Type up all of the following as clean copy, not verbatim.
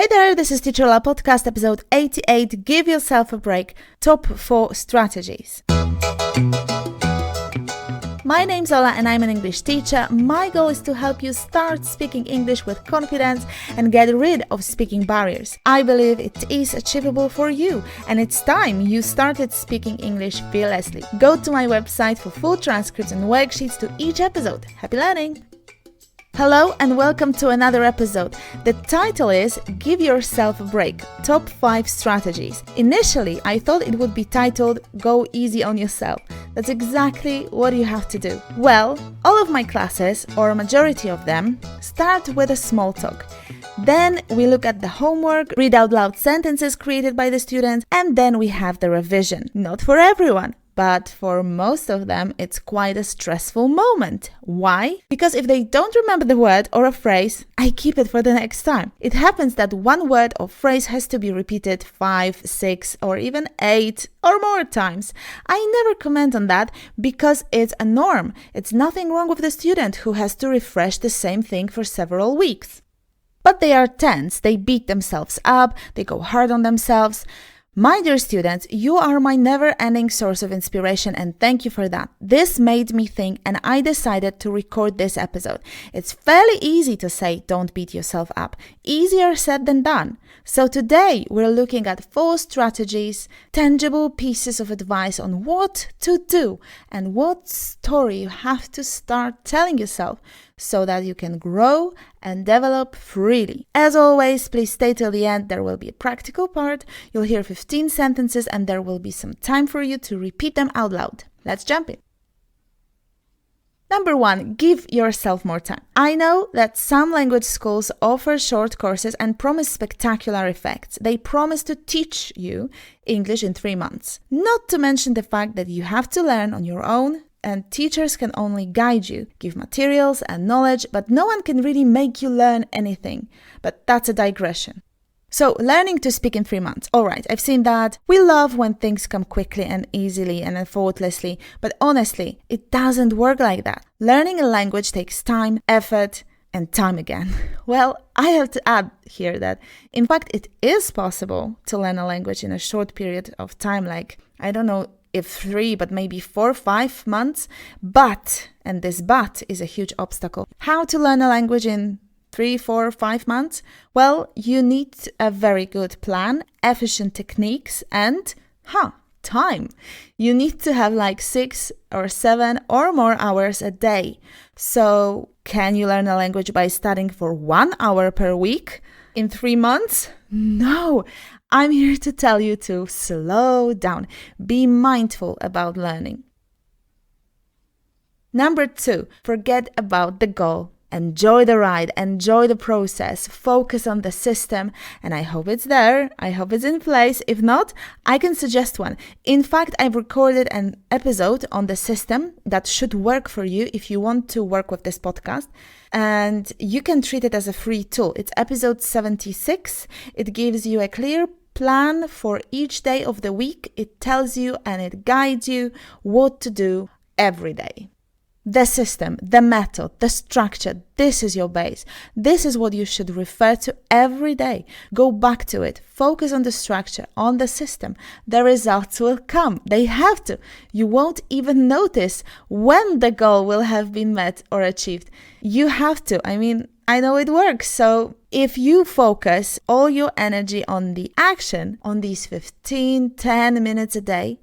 Hey there, this is Teacher La Podcast, episode 88, Give Yourself a Break, Top 4 Strategies. My name's Ola and I'm an English teacher. My goal is to help you start speaking English with confidence and get rid of speaking barriers. I believe it is achievable for you and it's time you started speaking English fearlessly. Go to my website for full transcripts and worksheets to each episode. Happy learning! Hello and welcome to another episode. The title is Give Yourself a Break, Top 5 Strategies. Initially, I thought it would be titled Go Easy on Yourself. That's exactly what you have to do. Well, all of my classes, or a majority of them, start with a small talk. Then we look at the homework, read out loud sentences created by the students, and then we have the revision. Not for everyone. But for most of them, it's quite a stressful moment. Why? Because if they don't remember the word or a phrase, I keep it for the next time. It happens that one word or phrase has to be repeated 5, 6, or even 8 or more times. I never comment on that because it's a norm. It's nothing wrong with the student who has to refresh the same thing for several weeks. But they are tense, they beat themselves up, they go hard on themselves. My dear students, you are my never-ending source of inspiration and thank you for that. This made me think and I decided to record this episode. It's fairly easy to say don't beat yourself up. Easier said than done. So today we're looking at 4 strategies, tangible pieces of advice on what to do and what story you have to start telling yourself so that you can grow and develop freely. As always, please stay till the end. There will be a practical part. You'll hear 15 sentences and there will be some time for you to repeat them out loud. Let's jump in. Number 1, give yourself more time. I know that some language schools offer short courses and promise spectacular effects. They promise to teach you English in 3 months. Not to mention the fact that you have to learn on your own and teachers can only guide you, give materials and knowledge, but no one can really make you learn anything. But that's a digression. So, learning to speak in 3 months. Alright, I've seen that. We love when things come quickly and easily and effortlessly, but honestly, it doesn't work like that. Learning a language takes time, effort, and time again. Well, I have to add here that, in fact, it is possible to learn a language in a short period of time, like, I don't know, if 3, but maybe 4, 5 months. But, and this but is a huge obstacle. How to learn a language in 3, 4, 5 months? Well, you need a very good plan, efficient techniques, and, time. You need to have like 6 or 7 or more hours a day. So, can you learn a language by studying for 1 hour per week in 3 months? No. I'm here to tell you to slow down. Be mindful about learning. Number 2, forget about the goal. Enjoy the ride, enjoy the process, focus on the system, and I hope it's there, I hope it's in place. If not, I can suggest one. In fact, I've recorded an episode on the system that should work for you if you want to work with this podcast, and you can treat it as a free tool. It's episode 76. It gives you a clear plan for each day of the week. It tells you and it guides you what to do every day. The system, the method, the structure, this is your base. This is what you should refer to every day. Go back to it. Focus on the structure, on the system. The results will come. They have to. You won't even notice when the goal will have been met or achieved. You have to. I know it works. So if you focus all your energy on the action, on these 10 minutes a day,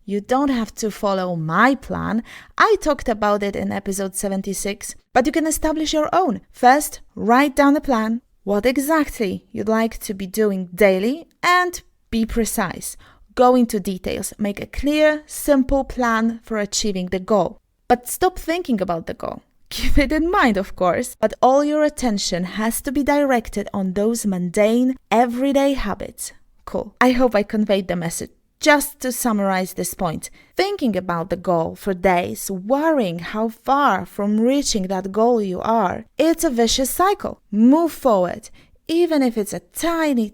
you don't have to follow my plan. I talked about it in episode 76, but you can establish your own. First, write down a plan, what exactly you'd like to be doing daily, and be precise. Go into details. Make a clear, simple plan for achieving the goal. But stop thinking about the goal. Keep it in mind, of course, but all your attention has to be directed on those mundane, everyday habits. Cool. I hope I conveyed the message. Just to summarize this point, thinking about the goal for days, worrying how far from reaching that goal you are, it's a vicious cycle. Move forward. Even if it's a tiny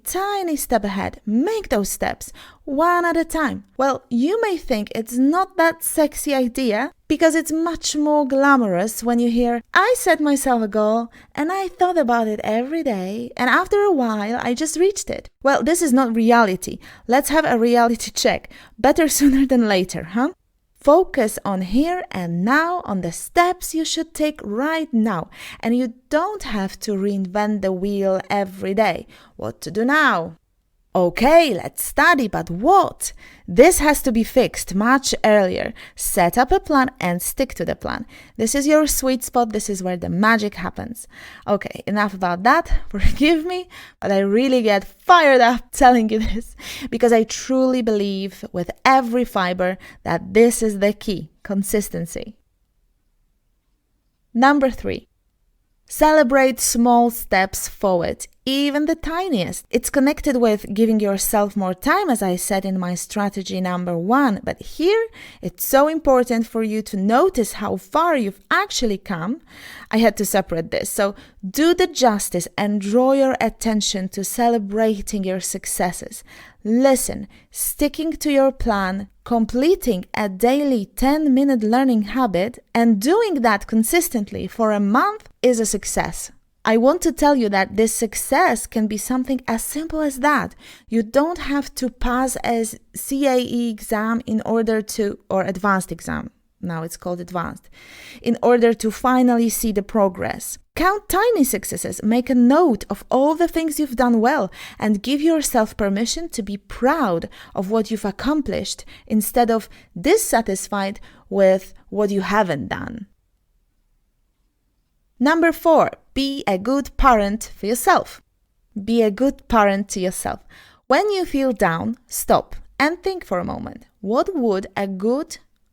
step ahead, make those steps, one at a time. Well, you may think it's not that sexy idea Because it's much more glamorous when you hear, I set myself a goal and I thought about it every day and after a while I just reached it. Well, this is not reality. Let's have a reality check. Better sooner than later, huh? Focus on here and now, on the steps you should take right now. And you don't have to reinvent the wheel every day. What to do now? Okay, let's study, but what? This has to be fixed much earlier. Set up a plan and stick to the plan. This is your sweet spot. This is where the magic happens. Okay, enough about that. Forgive me, but I really get fired up telling you this because I truly believe with every fiber that this is the key, consistency. Number 3. Celebrate small steps forward, even the tiniest. It's connected with giving yourself more time, as I said in my strategy number 1. But here, it's so important for you to notice how far you've actually come. I had to separate this. So do the justice and draw your attention to celebrating your successes. Listen, sticking to your plan, completing a daily 10-minute learning habit, and doing that consistently for a month is a success. I want to tell you that this success can be something as simple as that. You don't have to pass a CAE exam or advanced exam. Now it's called advanced, in order to finally see the progress. Count tiny successes, make a note of all the things you've done well, and give yourself permission to be proud of what you've accomplished instead of dissatisfied with what you haven't done. Number 4, be a good parent for yourself. Be a good parent to yourself. When you feel down, stop and think for a moment. What would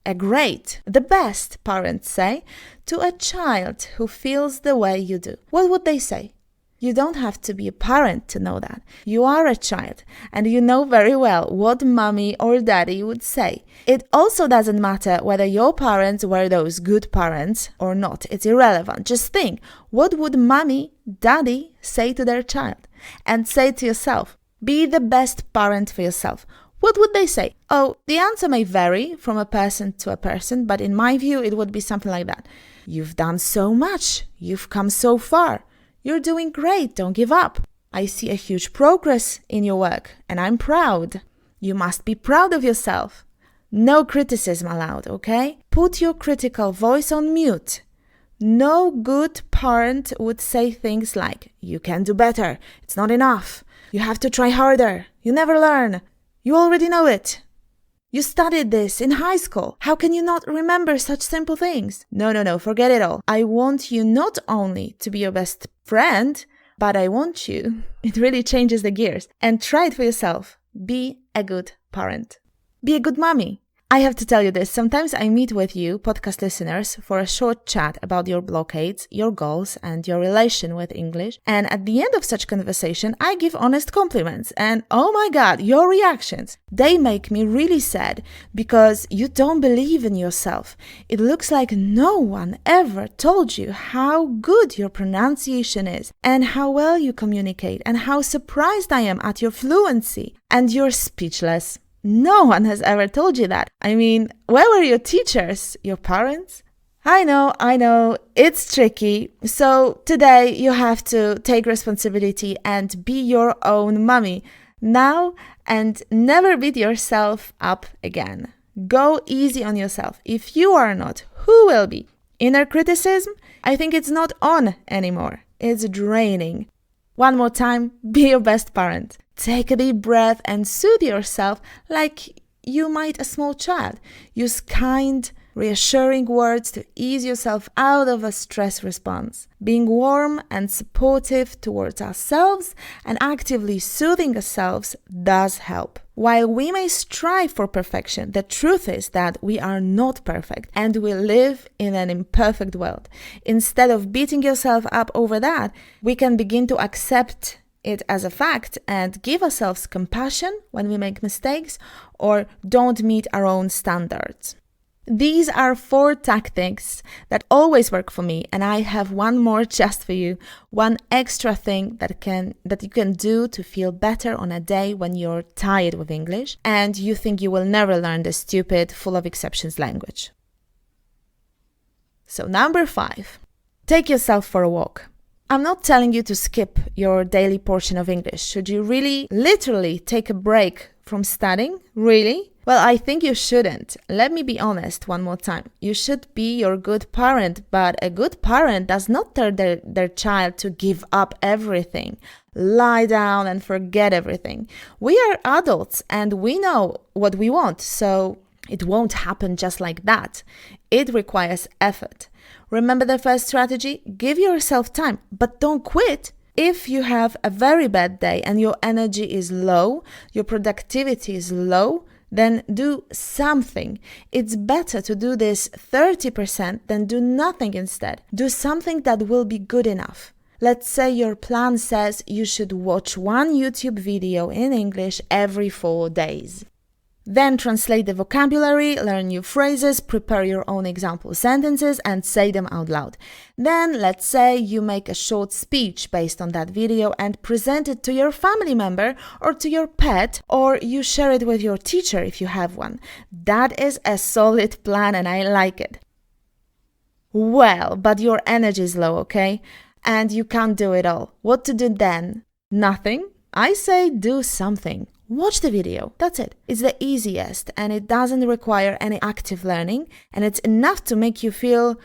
the best parent say to a child who feels the way you do? What would they say? You don't have to be a parent to know that. You are a child and you know very well what mommy or daddy would say. It also doesn't matter whether your parents were those good parents or not. It's irrelevant. Just think, what would mommy, daddy say to their child? And say to yourself, be the best parent for yourself. What would they say? Oh, the answer may vary from a person to a person, but in my view, it would be something like that. You've done so much. You've come so far. You're doing great. Don't give up. I see a huge progress in your work, and I'm proud. You must be proud of yourself. No criticism allowed, okay? Put your critical voice on mute. No good parent would say things like, you can do better. It's not enough. You have to try harder. You never learn. You already know it. You studied this in high school. How can you not remember such simple things? No, forget it all. I want you not only to be your best friend, but I want you, it really changes the gears, and try it for yourself. Be a good parent. Be a good mommy. I have to tell you this. Sometimes I meet with you, podcast listeners, for a short chat about your blockades, your goals, and your relation with English. And at the end of such conversation, I give honest compliments. And oh my God, your reactions, they make me really sad because you don't believe in yourself. It looks like no one ever told you how good your pronunciation is and how well you communicate and how surprised I am at your fluency. And you're speechless. No one has ever told you that. I mean, where were your teachers? Your parents? I know, it's tricky. So today you have to take responsibility and be your own mommy now and never beat yourself up again. Go easy on yourself. If you are not, who will be? Inner criticism? I think it's not on anymore. It's draining. One more time, be your best parent. Take a deep breath and soothe yourself like you might a small child. Use kind, reassuring words to ease yourself out of a stress response. Being warm and supportive towards ourselves and actively soothing ourselves does help. While we may strive for perfection, the truth is that we are not perfect and we live in an imperfect world. Instead of beating yourself up over that, we can begin to accept it as a fact and give ourselves compassion when we make mistakes or don't meet our own standards. These are 4 tactics that always work for me, and I have one more just for you. One extra thing that you can do to feel better on a day when you're tired with English and you think you will never learn the stupid, full of exceptions language. So number 5, take yourself for a walk. I'm not telling you to skip your daily portion of English. Should you really, literally take a break from studying? Really? Well, I think you shouldn't. Let me be honest one more time. You should be your good parent, but a good parent does not tell their child to give up everything, lie down and forget everything. We are adults and we know what we want, so it won't happen just like that. It requires effort. Remember the first strategy? Give yourself time, but don't quit. If you have a very bad day and your energy is low, your productivity is low, then do something. It's better to do this 30% than do nothing instead. Do something that will be good enough. Let's say your plan says you should watch one YouTube video in English every 4 days. Then translate the vocabulary, learn new phrases, prepare your own example sentences and say them out loud. Then let's say you make a short speech based on that video and present it to your family member or to your pet, or you share it with your teacher if you have one. That is a solid plan and I like it. Well, but your energy is low, okay? And you can't do it all. What to do then? Nothing? I say do something. Watch the video. That's it. It's the easiest and it doesn't require any active learning and it's enough to make you feel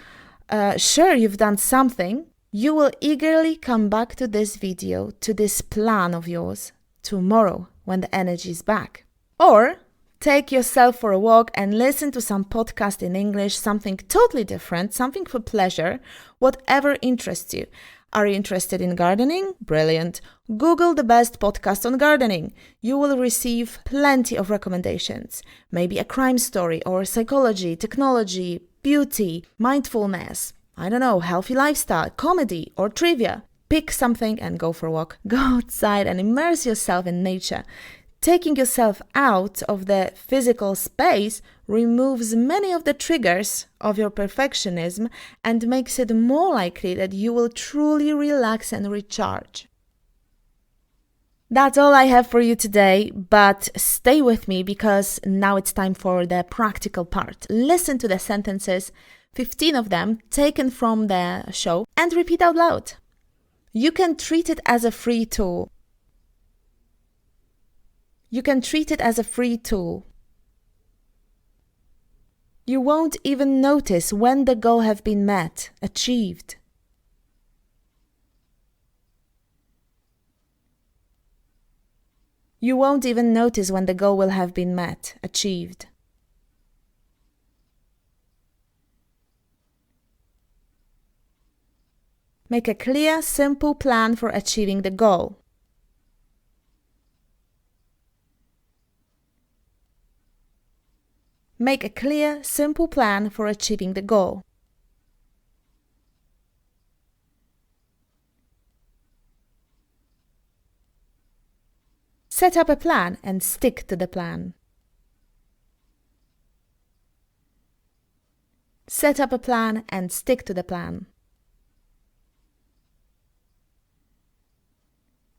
sure you've done something. You will eagerly come back to this video, to this plan of yours tomorrow when the energy is back. Or take yourself for a walk and listen to some podcast in English, something totally different, something for pleasure, whatever interests you. Are you interested in gardening? Brilliant. Google the best podcast on gardening. You will receive plenty of recommendations. Maybe a crime story or psychology, technology, beauty, mindfulness, I don't know, healthy lifestyle, comedy or trivia. Pick something and go for a walk. Go outside and immerse yourself in nature. Taking yourself out of the physical space removes many of the triggers of your perfectionism and makes it more likely that you will truly relax and recharge. That's all I have for you today, but stay with me because now it's time for the practical part. Listen to the sentences, 15 of them taken from the show, and repeat out loud. You can treat it as a free tool. You can treat it as a free tool. You won't even notice when the goal have been met, achieved. You won't even notice when the goal will have been met, achieved. Make a clear, simple plan for achieving the goal. Make a clear, simple plan for achieving the goal. Set up a plan and stick to the plan. Set up a plan and stick to the plan.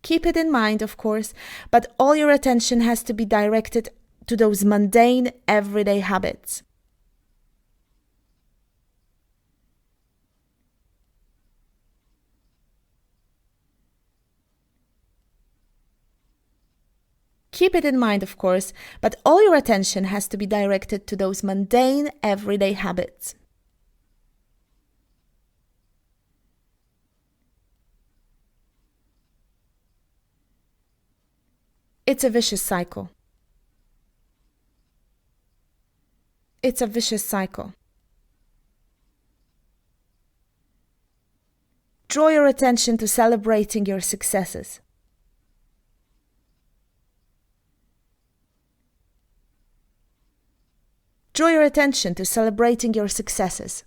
Keep it in mind, of course, but all your attention has to be directed to those mundane, everyday habits. Keep it in mind, of course, but all your attention has to be directed to those mundane, everyday habits. It's a vicious cycle. It's a vicious cycle. Draw your attention to celebrating your successes. Draw your attention to celebrating your successes.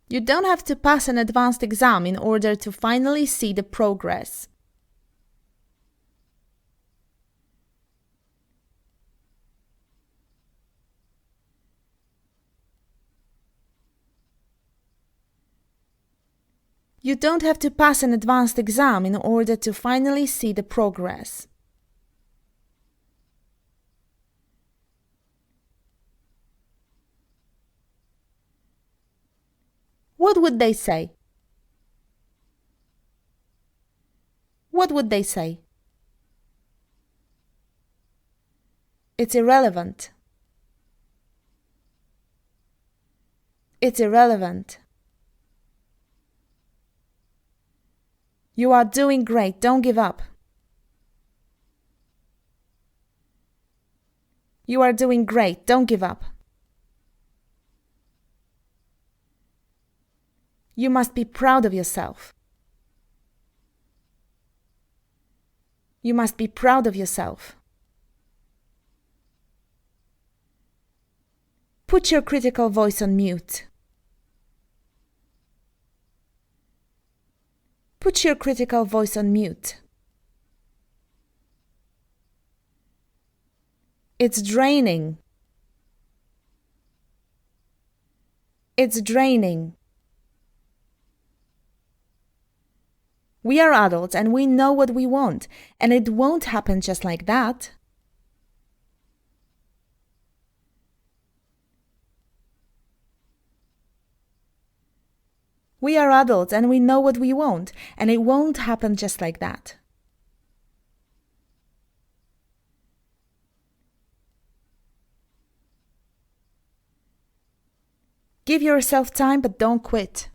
You don't have to pass an advanced exam in order to finally see the progress. You don't have to pass an advanced exam in order to finally see the progress. what would they say? What would they say? It's irrelevant. It's irrelevant. You are doing great. Don't give up. You are doing great. Don't give up. You must be proud of yourself. You must be proud of yourself. Put your critical voice on mute. Put your critical voice on mute. It's draining. It's draining. We are adults and we know what we want, and it won't happen just like that. We are adults and we know what we want, and it won't happen just like that. Give yourself time, but don't quit.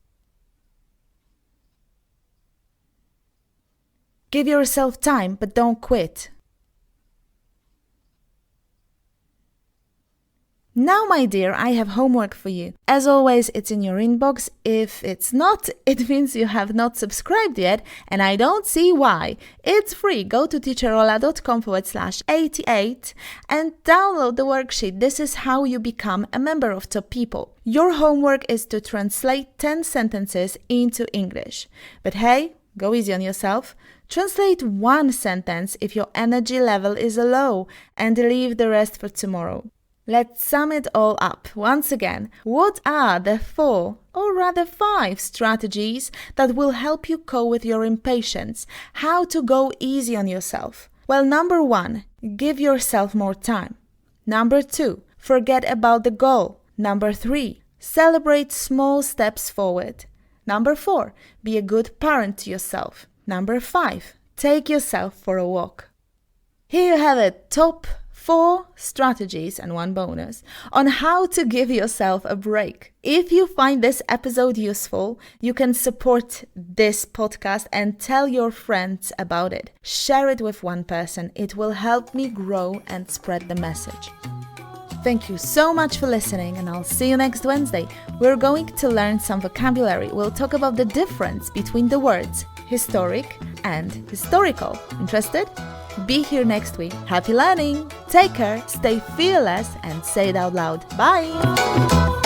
Give yourself time, but don't quit. Now, my dear, I have homework for you. As always, it's in your inbox. If it's not, it means you have not subscribed yet, and I don't see why. It's free. Go to teacherola.com/88 and download the worksheet. This is how you become a member of Top People. Your homework is to translate 10 sentences into English. But hey, go easy on yourself. Translate one sentence if your energy level is low and leave the rest for tomorrow. Let's sum it all up. Once again, what are the 4, or rather 5 strategies that will help you cope with your impatience? How to go easy on yourself? Well, number 1, give yourself more time. Number 2, forget about the goal. Number 3, celebrate small steps forward. Number 4, be a good parent to yourself. Number 5, take yourself for a walk. Here you have it, top 4 strategies and 1 bonus on how to give yourself a break. If you find this episode useful, you can support this podcast and tell your friends about it. Share it with one person. It will help me grow and spread the message. Thank you so much for listening, and I'll see you next Wednesday. We're going to learn some vocabulary. We'll talk about the difference between the words historic and historical. Interested? Be here next week. Happy learning! Take care, stay fearless, and say it out loud. Bye!